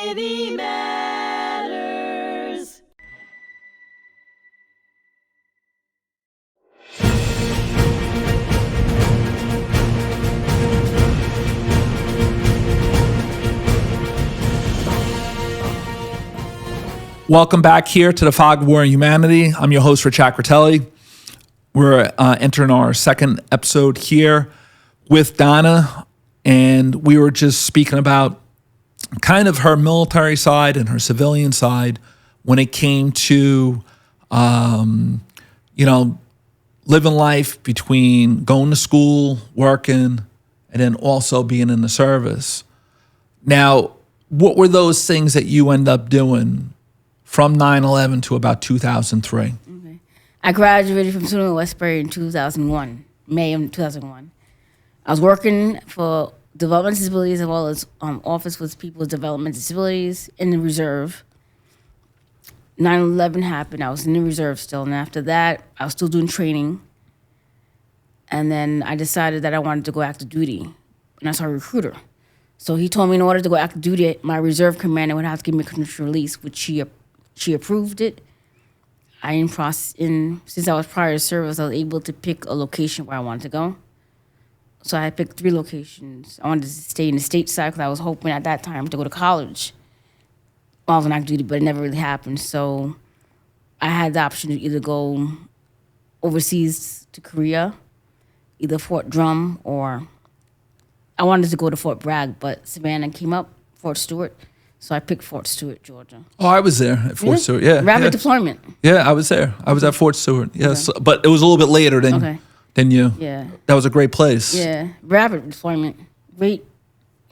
City Matters. Welcome back here to the Fog of War and Humanity. I'm your host, Richard Acritelli. We're entering our second episode here with Donna, and we were just speaking about kind of her military side and her civilian side when it came to, living life between going to school, working, and then also being in the service. Now, what were those things that you end up doing from 9/11 to about 2003? Okay. I graduated from SUNY Westbury in 2001, May of 2001. I was working for development disabilities as well as Office with People with Development Disabilities in the reserve. 9/11 happened. I was in the reserve still. And after that, I was still doing training. And then I decided that I wanted to go active duty. And I saw a recruiter. So he told me in order to go active duty, my reserve commander would have to give me a conditional release, which she approved it. Since I was prior to service, I was able to pick a location where I wanted to go. So I picked 3 locations. I wanted to stay in the state side because I was hoping at that time to go to college while I was on active duty, but it never really happened. So I had the option to either go overseas to Korea, either Fort Drum, or I wanted to go to Fort Bragg, but Savannah came up, Fort Stewart. So I picked Fort Stewart, Georgia. Oh, I was there at Fort Stewart. Yeah, Rapid deployment. Yeah, I was there. I was at Fort Stewart. Yes, okay. But it was a little bit later than you. Yeah, that was a great place. Yeah, rapid deployment. Great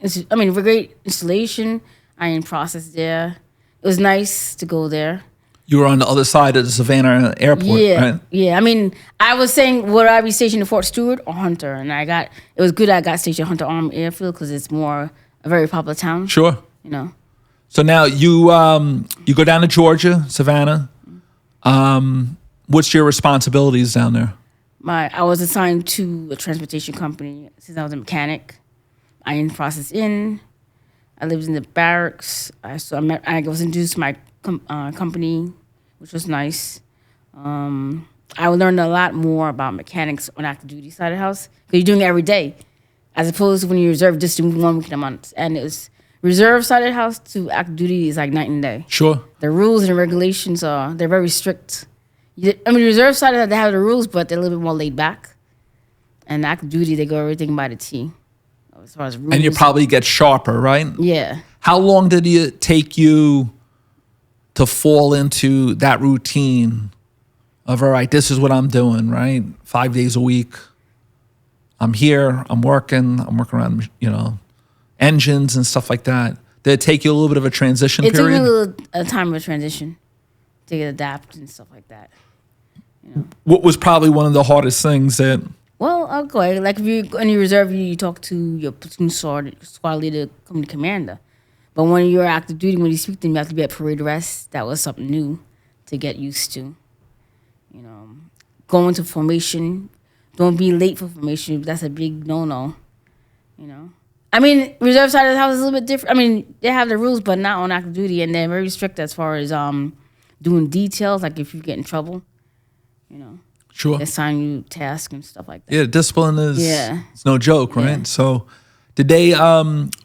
installation. I in process there. It was nice to go there. You were on the other side of the Savannah airport, right? Yeah. I mean, I was saying, would I be stationed in Fort Stewart or Hunter? And it was good I got stationed at Hunter Army Airfield because it's a very popular town. Sure. So now you go down to Georgia, Savannah. What's your responsibilities down there? I was assigned to a transportation company since I was a mechanic. I in process in. I lived in the barracks. I was introduced to my company, which was nice. I learned a lot more about mechanics on active duty side of the house because you're doing it every day, as opposed to when you're reserve just doing 1 week a month. And it was reserve side of the house to active duty is like night and day. Sure. The rules and regulations they're very strict. Reserve side they have the rules, but they're a little bit more laid back. And active duty, they go everything by the T, as far as rules. And you probably get sharper, right? Yeah. How long did it take you to fall into that routine of, all right, this is what I'm doing, right? 5 days a week. I'm here, I'm working around, engines and stuff like that. Did it take you a little bit of a transition period? It took me a time of a transition to adapt and stuff like that. What was probably one of the hardest things that... Well, okay, like if you're in your reserve, you talk to your platoon squad leader, company commander. But when you're active duty, when you speak to them, you have to be at parade arrest. That was something new to get used to. Going to formation, don't be late for formation. That's a big no-no. Reserve side of the house is a little bit different. They have the rules, but not on active duty, and they're very strict as far as doing details. Like if you get in trouble, Sure. They assign you tasks and stuff like that. Yeah, discipline it's no joke, right? Yeah. So, did they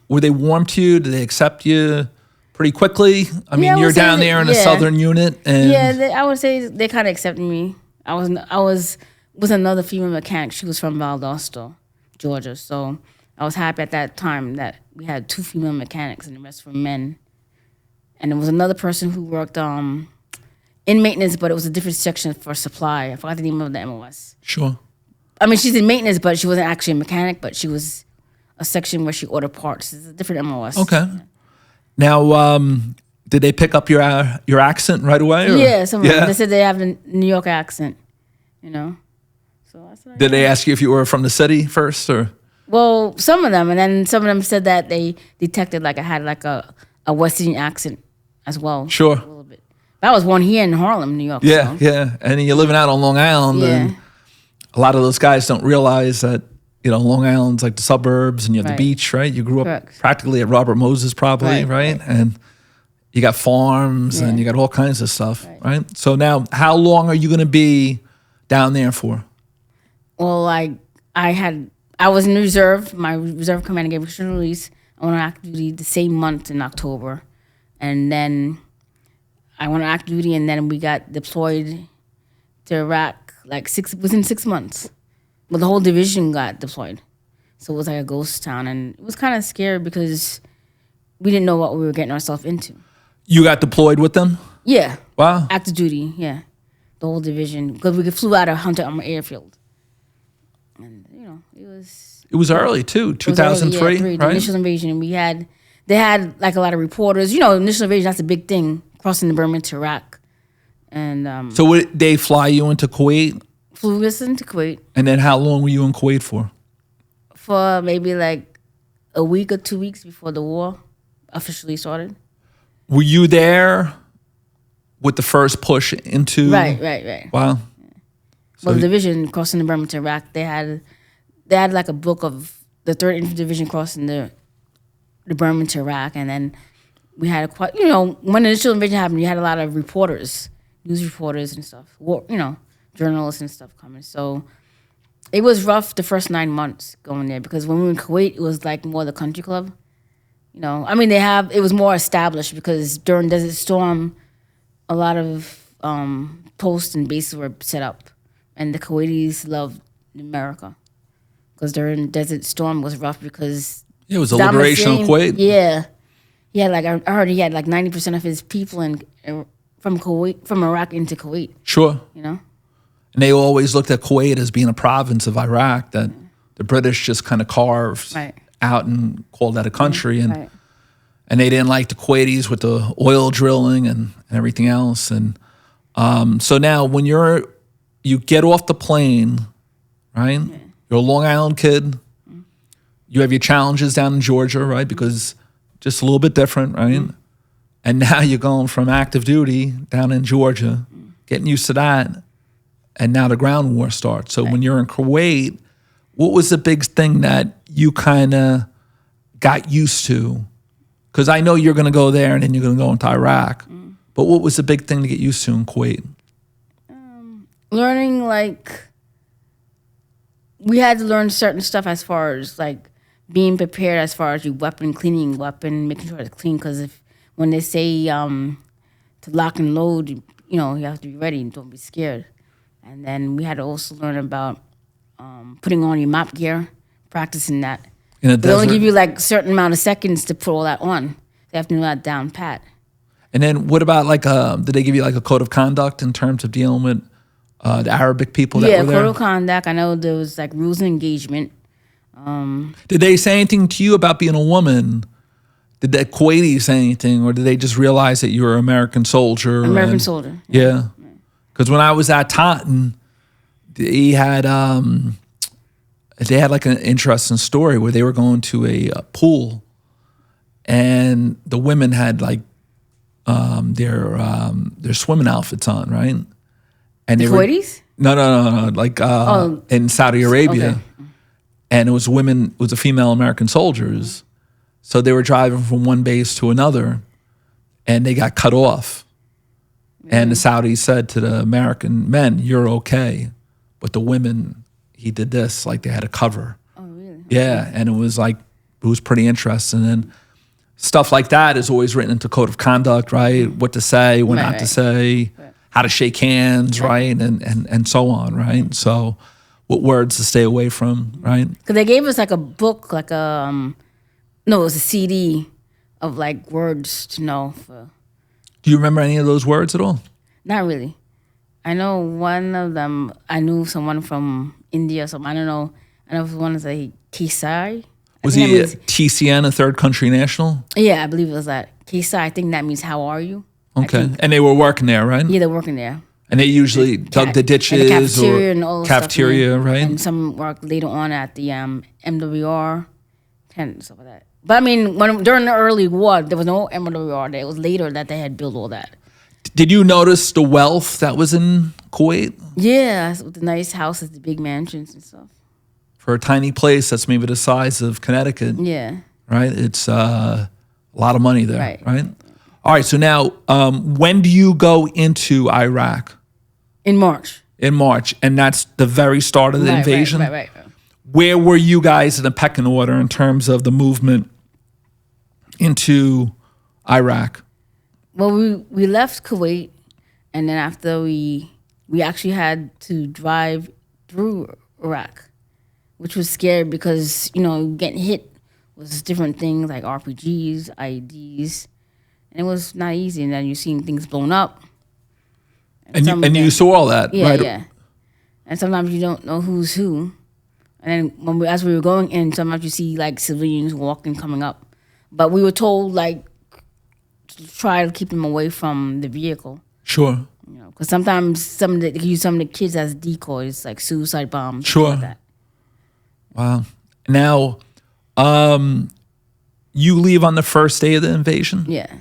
were they warm to you? Did they accept you pretty quickly? You're down there in a southern unit, and I would say they kind of accepted me. I was with another female mechanic. She was from Valdosta, Georgia. So I was happy at that time that we had 2 female mechanics and the rest were men. And there was another person who worked in maintenance, but it was a different section for supply. I forgot the name of the MOS. Sure. She's in maintenance, but she wasn't actually a mechanic, but she was a section where she ordered parts. It's a different MOS. Okay. Yeah. Now, did they pick up your accent right away? Or? Yeah, some of them. They said they have a New York accent, So I said, did they ask you if you were from the city first, or? Well, some of them, and then some of them said that they detected I had a West Indian accent as well. Sure. A little bit. I was born here in Harlem, New York. Yeah, yeah. And you're living out on Long Island, and a lot of those guys don't realize that, Long Island's like the suburbs, and you have the beach, right? You grew up practically at Robert Moses, probably, right? And you got farms and Yeah. you got all kinds of stuff, Right. right? So now, how long are you going to be down there for? Well, I was in reserve. My reserve commander gave me restricted release. I went on active duty the same month in October, and then I went on active duty, and then we got deployed to Iraq within 6 months. Well, the whole division got deployed, so it was like a ghost town, and it was kind of scary because we didn't know what we were getting ourselves into. You got deployed with them? Yeah, Wow. active duty. Yeah, the whole division because we flew out of Hunter Armour Airfield, and it was. It was early too, 2003, The right? initial invasion. They had like a lot of reporters. Initial invasion, that's a big thing, crossing the Burma to Iraq. And So would they fly you into Kuwait? flew us into Kuwait And then how long were you in Kuwait for? for maybe like a week or 2 weeks before the war officially started. Were you there with the first push into? Right. Wow. Well, the division crossing the Burma to Iraq, they had like a book of the 3rd Infantry Division crossing the Burma to Iraq, and then we had when the initial invasion happened, you had a lot of reporters, news reporters and stuff, journalists and stuff coming. So it was rough the first 9 months going there because when we were in Kuwait, it was like more the country club. It was more established because during Desert Storm, a lot of posts and bases were set up, and the Kuwaitis loved America because during Desert Storm was rough because It was a Saddam liberation of Hussein- Kuwait. Yeah, I heard he had like 90% of his people from Iraq into Kuwait. Sure. And And they always looked at Kuwait as being a province of Iraq that the British just kind of carved Right. out and called that a country. And Right. and they didn't like the Kuwaitis with the oil drilling and everything else. And so now when you get off the plane, right? You're a Long Island kid. You have your challenges down in Georgia, right? Because just a little bit different, right? And now you're going from active duty down in Georgia, getting used to that. And now the ground war starts. So when you're in Kuwait, what was the big thing that you kind of got used to? Because I know you're going to go there and then you're going to go into Iraq. But what was the big thing to get used to in Kuwait? Learning we had to learn certain stuff as far as being prepared as far as your weapon, cleaning weapon, making sure it's clean. Because when they say to lock and load, you have to be ready and don't be scared. And then we had to also learn about putting on your mop gear, practicing that. In a They desert? only give you a certain amount of seconds to put all that on. They have to know that down pat. And then what about did they give you a code of conduct in terms of dealing with the Arabic people that were there? Code of conduct. I know there was rules of engagement. Did they say anything to you about being a woman? Did the Kuwaitis say anything, or did they just realize that you were an American soldier? American soldier. Yeah. Because when I was at Taunton, they had an interesting story where they were going to a pool, and the women had their swimming outfits on, right? And The they were Kuwaitis? no, in Saudi Arabia. Okay. And it was the female American soldiers. So they were driving from one base to another, and they got cut off. And the Saudis said to the American men, "You're okay," but the women, he did this, they had a cover. Oh, really? Yeah, and it was pretty interesting. And stuff like that is always written into code of conduct, right? What to say, what not to say, how to shake hands, right? And so on, right? So what words to stay away from, right? Because they gave us a book, no, it was a CD of words to know. Do you remember any of those words at all? Not really. I know one of them, I knew someone from India or something. I don't know. I know one is Kisai. Was he a TCN, a third country national? Yeah, I believe it was that. Kisai, I think that means how are you? Okay. And they were working there, right? Yeah, they're working there. And they usually dug the ditches and the cafeteria and all the cafeteria, stuff, right? And some worked later on at the MWR and stuff like that. But I mean, during the early war, there was no MWR there. It was later that they had built all that. Did you notice the wealth that was in Kuwait? Yeah, with the nice houses, the big mansions and stuff. For a tiny place that's maybe the size of Connecticut, Yeah. right? It's a lot of money there, right? All right. So now, when do you go into Iraq? In March. In March, and that's the very start of the invasion. Right. Where were you guys in the pecking order in terms of the movement into Iraq? Well, we left Kuwait, and then after we actually had to drive through Iraq, which was scary because, getting hit was different things like RPGs, IEDs, and it was not easy. And then you're seeing things blown up. And you saw all that, yeah, right? Yeah. And sometimes you don't know who's who. And then as we were going in, sometimes you see like civilians walking, coming up. But we were told like to try to keep them away from the vehicle. Sure. Because sometimes they use some of the kids as decoys, like suicide bombs. Sure. Like that. Wow. Now, you leave on the first day of the invasion? Yeah.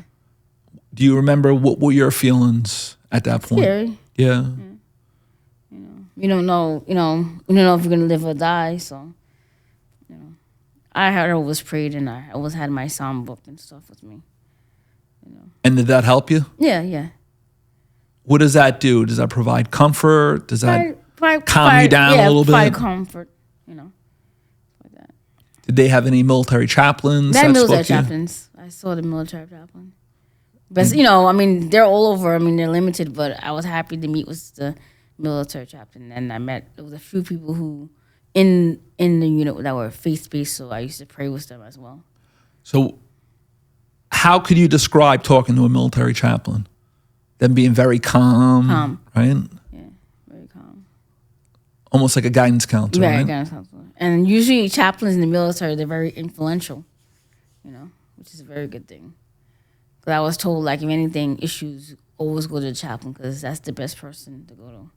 Do you remember what were your feelings at that point? Scary. Yeah. You don't know, you don't know if you're gonna live or die. So, I had always prayed, and I always had my psalm book and stuff with me. And did that help you? Yeah. What does that do? Does that provide comfort? Does that Probably calm you down a little bit? Provide comfort, like that. Did they have any military chaplains? They had that military spoke to you? chaplains. I saw the military chaplain. But, they're all over. They're limited, but I was happy to meet with the military chaplain. And there was a few people who, in the unit that were faith-based, so I used to pray with them as well. So how could you describe talking to a military chaplain? Them being very calm. Right? Yeah, very calm. Almost like a guidance counselor, Right, right? guidance counselor. And usually chaplains in the military, they're very influential, which is a very good thing. But I was told, like, if anything, issues, always go to the chaplain because that's the best person to go to.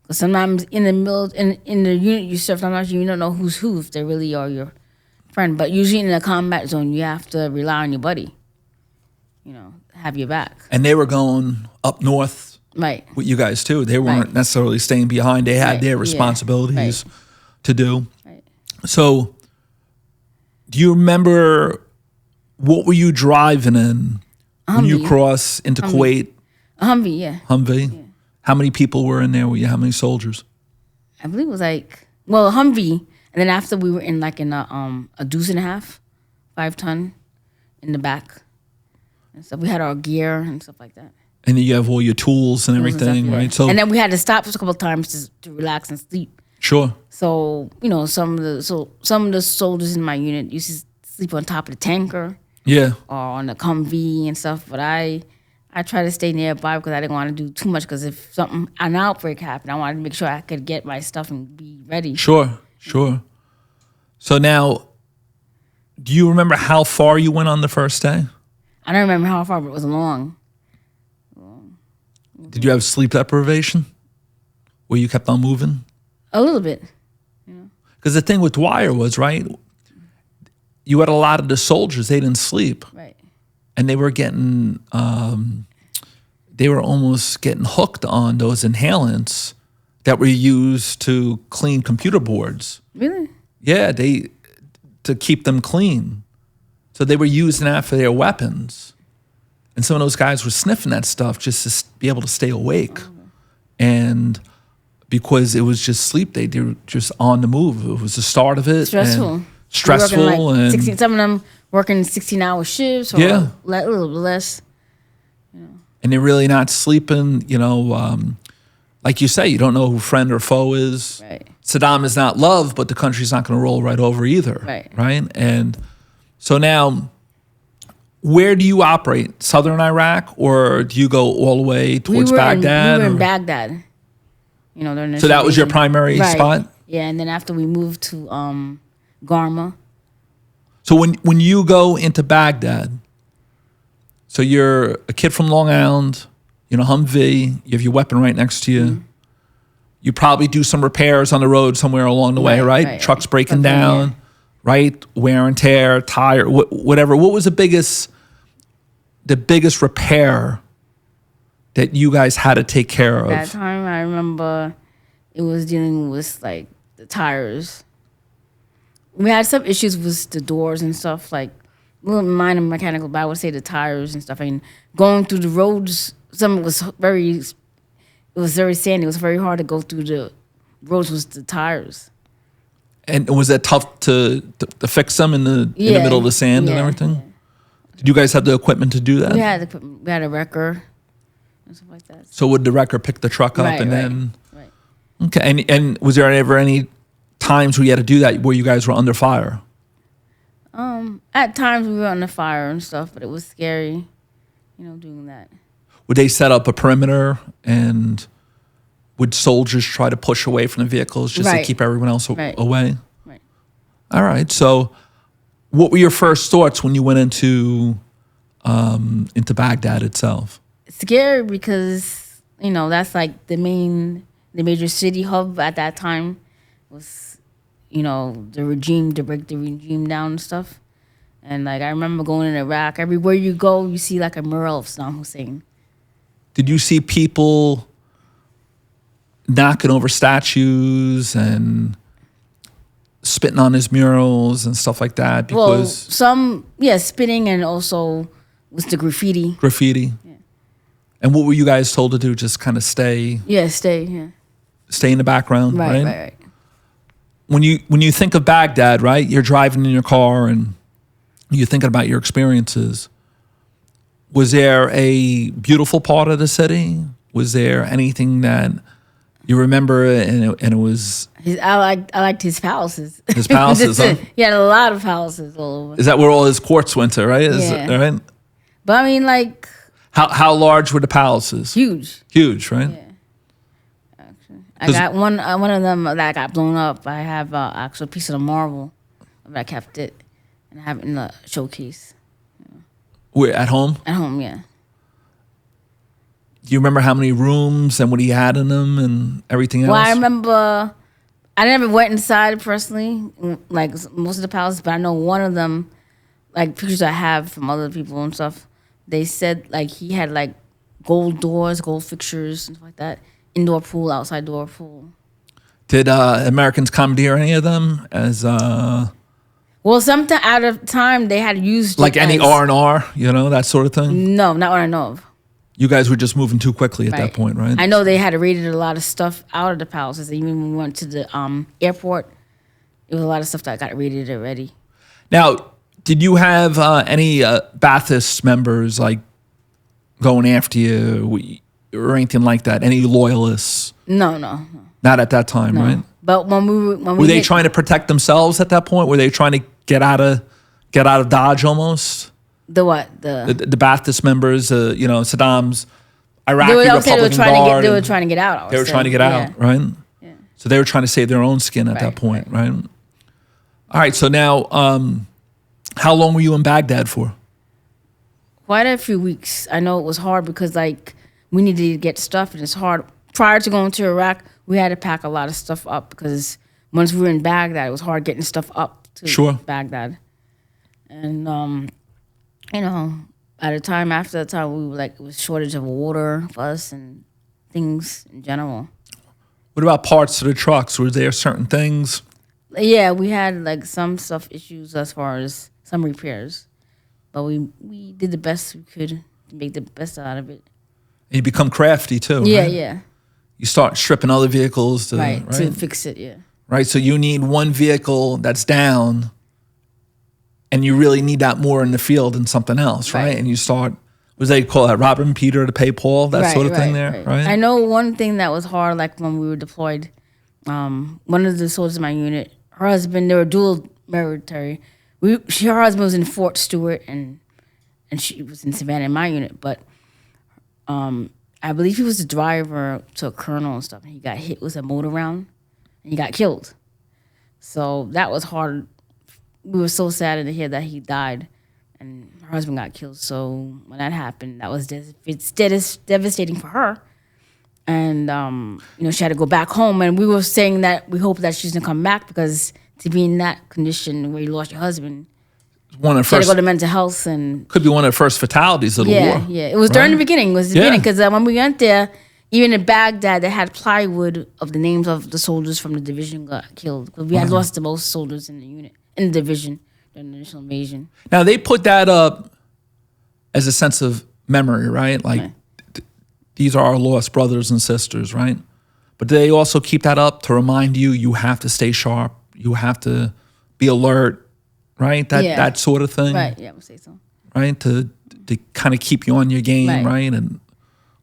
Because sometimes in the unit you serve, sometimes you don't know who's who, if they really are your friend. But usually in a combat zone, you have to rely on your buddy, have your back. And they were going up north Right. with you guys too. They weren't necessarily staying behind. They had their responsibilities to do. Right. So do you remember what were you driving in when you cross into Kuwait? A Humvee, yeah. Humvee? Yeah. How many people were in there with you? How many soldiers? I believe it was a Humvee, and then after we were in a deuce and a half, 5-ton in the back. And so we had our gear and stuff like that. And then you have all your tools and everything, right? So, and then we had to stop a couple of times to relax and sleep. Sure. So, some of the soldiers in my unit used to sleep on top of the tanker. Yeah. Or on the Humvee and stuff. But I try to stay nearby because I didn't want to do too much because if an outbreak happened, I wanted to make sure I could get my stuff and be ready. Sure. So now, do you remember how far you went on the first day? I don't remember how far, but it was long. Did you have sleep deprivation? Where you kept on moving? A little bit. Because the thing with Dwyer was, right, you had a lot of the soldiers, they didn't sleep. Right. And they were getting, they were almost getting hooked on those inhalants that were used to clean computer boards. Really? Yeah, to keep them clean. So they were using that for their weapons. And some of those guys were sniffing that stuff just to be able to stay awake. And because it was just sleep, they were just on the move. It was the start of it. Stressful. Stressful. And 16, some of them working 16-hour shifts or a little bit less. And they're really not sleeping, like you say, you don't know who friend or foe is. Right. Saddam is not love, but the country's not going to roll right over either. Right. And so now, where do you operate? Southern Iraq, or do you go all the way towards Baghdad? We were in Baghdad. So that was your primary spot? Yeah, and then after we moved to Garma. So when you go into Baghdad, so you're a kid from Long Island, Humvee, you have your weapon right next to you. Mm-hmm. You probably do some repairs on the road somewhere along the way, right? Trucks breaking down, right? Wear and tear, tire, whatever. What was the biggest repair that you guys had to take care of? That time, I remember it was dealing with the tires. We had some issues with the doors and stuff. little minor mechanical, but I would say the tires and stuff. I mean, going through the roads, some was very sandy. It was very hard to go through the roads with the tires. And was that tough to fix them in the middle of the sand and everything? Yeah. Did you guys have the equipment to do that? We had the equipment. We had a wrecker and stuff like that. So would the wrecker pick the truck up then? Right. Okay. And was there ever any times where you had to do that where you guys were under fire? At times we were under fire and stuff, but it was scary, doing that. Would they set up a perimeter and would soldiers try to push away from the vehicles just to keep everyone else away? Right. All right. So what were your first thoughts when you went into Baghdad itself? Scary because, that's like the major city hub at that time was, the regime, to break the regime down and stuff. And like I remember going in Iraq, everywhere you go, you see like a mural of Saddam Hussein. Did you see people knocking over statues and spitting on his murals and stuff like that? Because spitting, and also was the graffiti. Graffiti. Yeah. And what were you guys told to do? Just kind of stay? Yeah, stay. Yeah. Stay in the background, right? Right. When you think of Baghdad, right? You're driving in your car and you're thinking about your experiences. Was there a beautiful part of the city? Was there anything that you remember and it was... I liked his palaces. His palaces, huh? He had a lot of palaces all over. Is that where all his courts went to, right? Right? But I mean, like... How large were the palaces? Huge. Huge, right? Yeah. Actually, I got one of them that got blown up. I have an actual piece of the marble, but I kept it and I have it in the showcase. Where, at home? At home, yeah. Do you remember how many rooms and what he had in them and everything else? Well, I remember I never went inside personally, like most of the palaces, but I know one of them, like pictures I have from other people and stuff, they said like he had like gold doors, gold fixtures, and stuff like that. Indoor pool, outside door pool. Did Americans commandeer any of them as... Well, sometime out of time they had used like any R&R, that sort of thing? No, not what I know of. You guys were just moving too quickly at that point, right? I know they had raided a lot of stuff out of the palaces. Even when we went to the airport, it was a lot of stuff that got raided already. Now, did you have any Ba'athist members like going after you or anything like that? Any loyalists? No. Not at that time, right? But when were they trying to protect themselves at that point? Were they trying to get out of Dodge almost? The what? The Ba'athist members, Saddam's Iraqi Republican Guard. They were trying to get out. They were trying to get out, right? Yeah. So they were trying to save their own skin at that point, right? All right. So now, how long were you in Baghdad for? Quite a few weeks. I know it was hard because like we needed to get stuff, and it's hard. Prior to going to Iraq, we had to pack a lot of stuff up because once we were in Baghdad, it was hard getting stuff up to Baghdad. And at a time after the time, we were like, it was shortage of water for us and things in general. What about parts of the trucks? Were there certain things? Yeah, we had like some stuff issues as far as some repairs, but we did the best we could to make the best out of it. And you become crafty too. Yeah, right? yeah. You start stripping other vehicles to fix it. Yeah. Right, so you need one vehicle that's down, and you really need that more in the field than something else, right? And you start, what do they call that, robbing Peter to pay Paul, that sort of thing there, right? I know one thing that was hard, like when we were deployed, one of the soldiers in my unit, her husband, they were dual military. Her husband was in Fort Stewart, and she was in Savannah in my unit, but I believe he was the driver to a colonel and stuff, and he got hit with a motor round, and he got killed. So that was hard. We were so sad to hear that he died, and her husband got killed. So when that happened, that was it's devastating for her. And she had to go back home. And we were saying that we hope that she's gonna come back because to be in that condition where you lost your husband, one of the she had to go to mental health and could be one of the first fatalities of the war. Yeah, it was during the beginning. It was the beginning because when we went there, even in Baghdad, they had plywood of the names of the soldiers from the division got killed. Because we had lost the most soldiers in the unit, in the division the initial invasion. Now, they put that up as a sense of memory, right? Like, Right. these are our lost brothers and sisters, right? But they also keep that up to remind you, you have to stay sharp. You have to be alert, right? That sort of thing. Right, yeah, I would say so. Right? To kind of keep you on your game, Right. right? And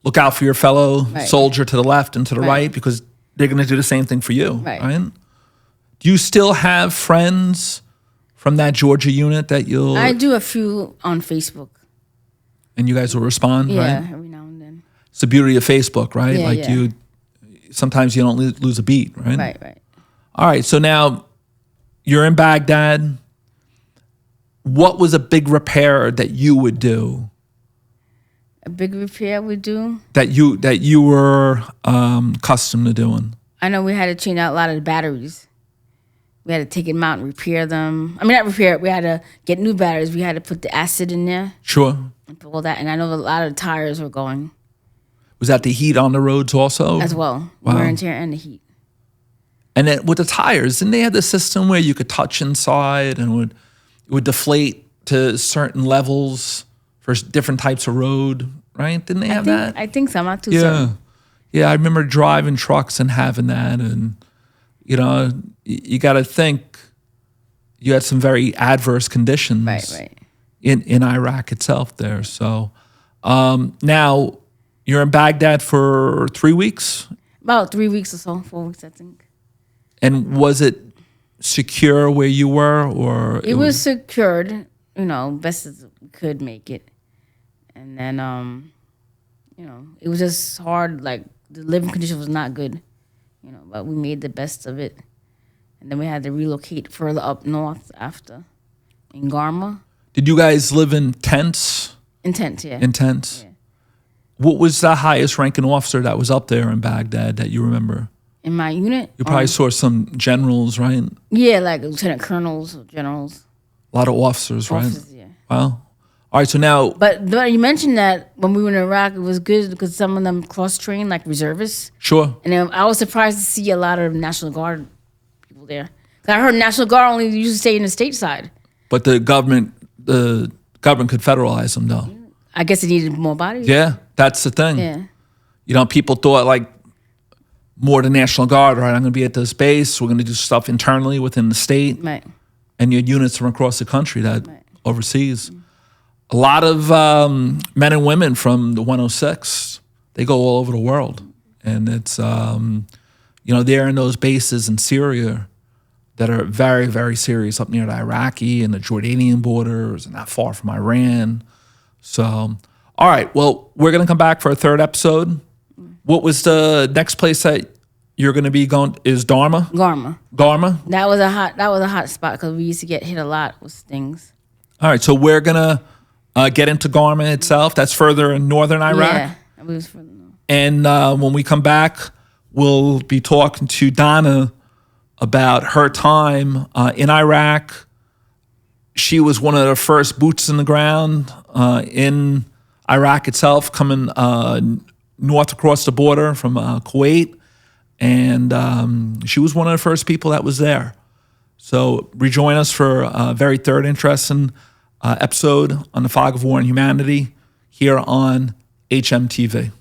look out for your fellow Right. soldier to the left and to the Right. right, because they're going to do the same thing for you, Right. right? Do you still have friends from that Georgia unit that you'll... I do a few on Facebook. And you guys will respond, Yeah, right? every now and then. It's the beauty of Facebook, right? Yeah, like yeah. sometimes you don't lose a beat, right? Right. All right, so now you're in Baghdad. What was a big repair that you would do? A big repair we do. That you were accustomed to doing? I know we had to change out a lot of the batteries. We had to take them out and repair them. I mean, not repair it. We had to get new batteries. We had to put the acid in there Sure. and put all that. And I know a lot of the tires were going Was that the heat on the roads also? as well. Wow. Wear and tear and the heat. And then with the tires, didn't they have the system where you could touch inside and it would deflate to certain levels for different types of road, right? Didn't they have that? I think so. I'm not too Yeah. certain. Yeah, I remember driving trucks and having that. And, you got to think you had some very adverse conditions Right. in Iraq itself there. So now you're in Baghdad for 3 weeks? About 3 weeks or so, 4 weeks, I think. And was it secure where you were, or It was secured, best as we could make it. And then, it was just hard. Like, the living condition was not good, but we made the best of it. And then we had to relocate further up north after in Garma. Did you guys live in tents? In tents, yeah. In tents? Yeah. What was the highest ranking officer that was up there in Baghdad that you remember? In my unit? You probably saw some generals, right? Yeah, like lieutenant colonels or generals. A lot of officers, right? Officers, yeah. Wow. All right, so now, But you mentioned that when we were in Iraq, it was good because some of them cross-trained, like reservists. sure. And then I was surprised to see a lot of National Guard people there. 'Cause I heard National Guard only used to stay in the stateside. But the government could federalize them, though. I guess it needed more bodies. Yeah, that's the thing. Yeah. People thought like more the National Guard, right? I'm going to be at this base. We're going to do stuff internally within the state. Right. And your units from across the country that Right. overseas. A lot of men and women from the 106, they go all over the world. And it's, they're in those bases in Syria that are very, very serious up near the Iraqi and the Jordanian borders and not far from Iran. So, all right, well, we're going to come back for a third episode. What was the next place that you're going to be going? Is Dharma? Garma. Dharma? That was a hot spot because we used to get hit a lot with things. All right, so we're going to get into Garma itself. That's further in northern Iraq. Yeah. It was further north. And when we come back, we'll be talking to Donna about her time in Iraq. She was one of the first boots in the ground in Iraq itself, coming north across the border from Kuwait. And she was one of the first people that was there. So rejoin us for a very third interesting episode on the Fog of War and Humanity here on hmTv.